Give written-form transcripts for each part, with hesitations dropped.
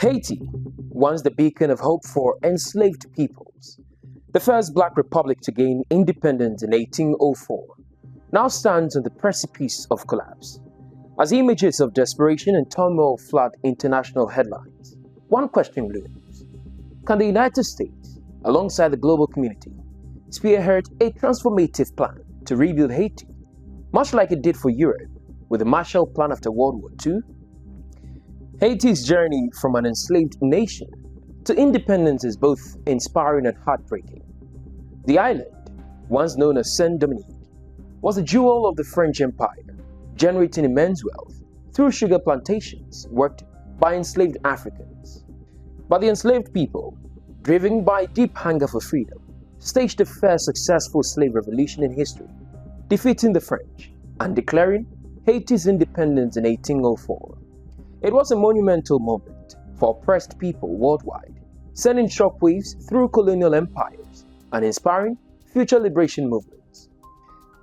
Haiti, once the beacon of hope for enslaved peoples, the first black republic to gain independence in 1804, now stands on the precipice of collapse. As images of desperation and turmoil flood international headlines, one question looms: can the United States, alongside the global community, spearhead a transformative plan to rebuild Haiti, much like it did for Europe with the Marshall Plan after World War II? Haiti's journey from an enslaved nation to independence is both inspiring and heartbreaking. The island, once known as Saint-Domingue, was a jewel of the French Empire, generating immense wealth through sugar plantations worked by enslaved Africans. But the enslaved people, driven by deep hunger for freedom, staged the first successful slave revolution in history, defeating the French and declaring Haiti's independence in 1804. It was a monumental moment for oppressed people worldwide, sending shockwaves through colonial empires and inspiring future liberation movements.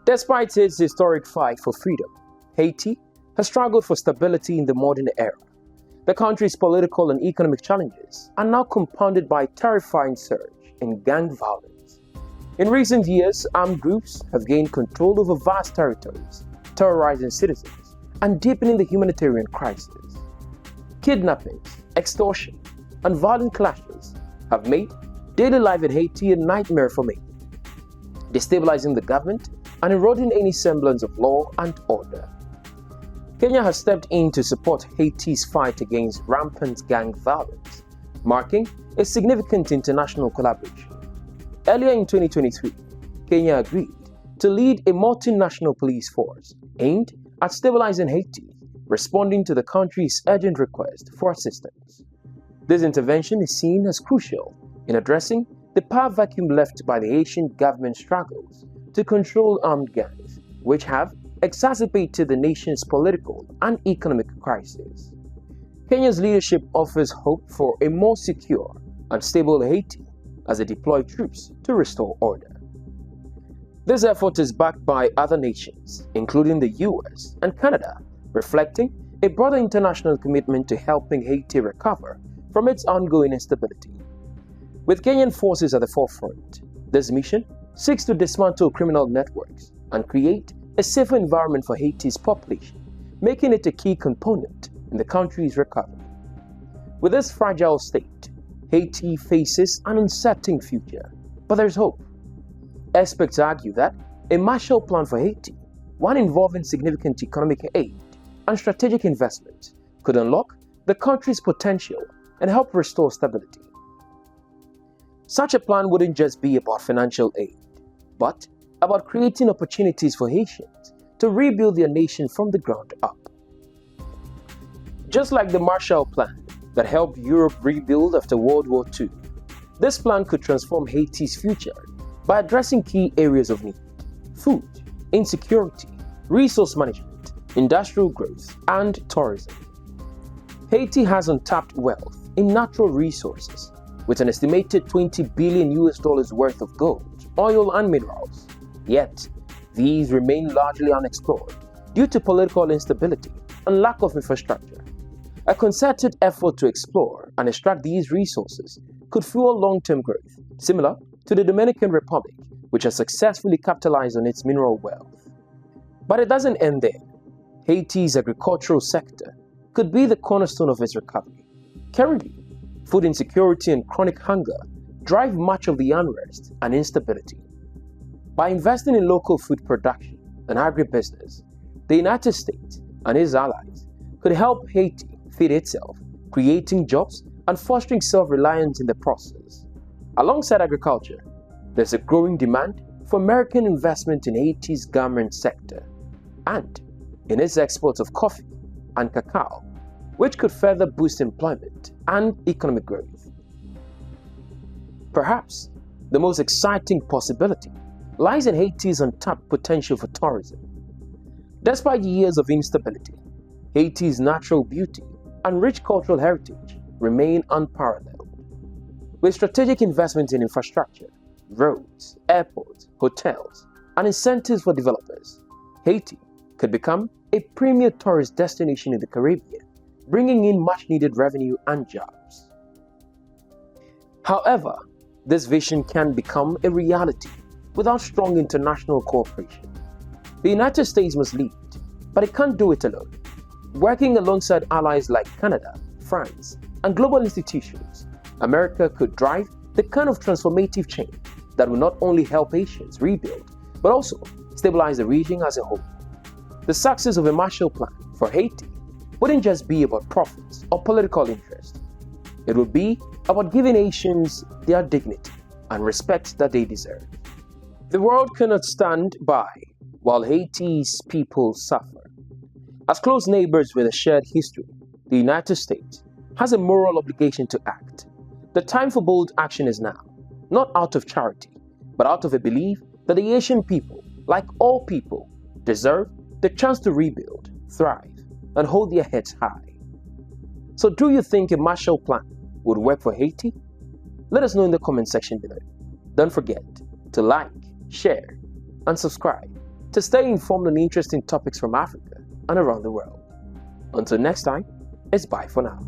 Despite its historic fight for freedom, Haiti has struggled for stability in the modern era. The country's political and economic challenges are now compounded by a terrifying surge in gang violence. In recent years, armed groups have gained control over vast territories, terrorizing citizens and deepening the humanitarian crisis. Kidnappings, extortion, and violent clashes have made daily life in Haiti a nightmare for many, destabilizing the government and eroding any semblance of law and order. Kenya has stepped in to support Haiti's fight against rampant gang violence, marking a significant international collaboration. Earlier in 2023, Kenya agreed to lead a multinational police force aimed at stabilizing Haiti, responding to the country's urgent request for assistance. This intervention is seen as crucial in addressing the power vacuum left by the Haitian government's struggles to control armed gangs, which have exacerbated the nation's political and economic crisis. Kenya's leadership offers hope for a more secure and stable Haiti as they deploy troops to restore order. This effort is backed by other nations, including the US and Canada, reflecting a broader international commitment to helping Haiti recover from its ongoing instability. With Kenyan forces at the forefront, this mission seeks to dismantle criminal networks and create a safer environment for Haiti's population, making it a key component in the country's recovery. With this fragile state, Haiti faces an uncertain future, but there's hope. Experts argue that a Marshall Plan for Haiti, one involving significant economic aid and strategic investment, could unlock the country's potential and help restore stability. Such a plan wouldn't just be about financial aid, but about creating opportunities for Haitians to rebuild their nation from the ground up. Just like the Marshall Plan that helped Europe rebuild after World War II, this plan could transform Haiti's future by addressing key areas of need: food, insecurity, resource management, industrial growth, and tourism. Haiti has untapped wealth in natural resources, with an estimated $20 billion worth of gold, oil, and minerals. Yet, these remain largely unexplored due to political instability and lack of infrastructure. A concerted effort to explore and extract these resources could fuel long-term growth, similar to the Dominican Republic, which has successfully capitalized on its mineral wealth. But it doesn't end there. Haiti's agricultural sector could be the cornerstone of its recovery. Currently, food insecurity and chronic hunger drive much of the unrest and instability. By investing in local food production and agribusiness, the United States and its allies could help Haiti feed itself, creating jobs and fostering self-reliance in the process. Alongside agriculture, there's a growing demand for American investment in Haiti's garment sector and in its exports of coffee and cacao, which could further boost employment and economic growth. Perhaps the most exciting possibility lies in Haiti's untapped potential for tourism. Despite years of instability, Haiti's natural beauty and rich cultural heritage remain unparalleled. With strategic investments in infrastructure, roads, airports, hotels, and incentives for developers, Haiti could become a premier tourist destination in the Caribbean, bringing in much-needed revenue and jobs. However, this vision can become a reality without strong international cooperation. The United States must lead, but it can't do it alone. Working alongside allies like Canada, France, and global institutions, America could drive the kind of transformative change that will not only help Haitians rebuild, but also stabilize the region as a whole. The success of a Marshall Plan for Haiti wouldn't just be about profits or political interest. It would be about giving Haitians their dignity and respect that they deserve. The world cannot stand by while Haiti's people suffer. As close neighbors with a shared history, the United States has a moral obligation to act. The time for bold action is now, not out of charity, but out of a belief that the Haitian people, like all people, deserve the chance to rebuild, thrive, and hold their heads high. So do you think a Marshall Plan would work for Haiti? Let us know in the comment section below. Don't forget to like, share, and subscribe to stay informed on interesting topics from Africa and around the world. Until next time, it's bye for now.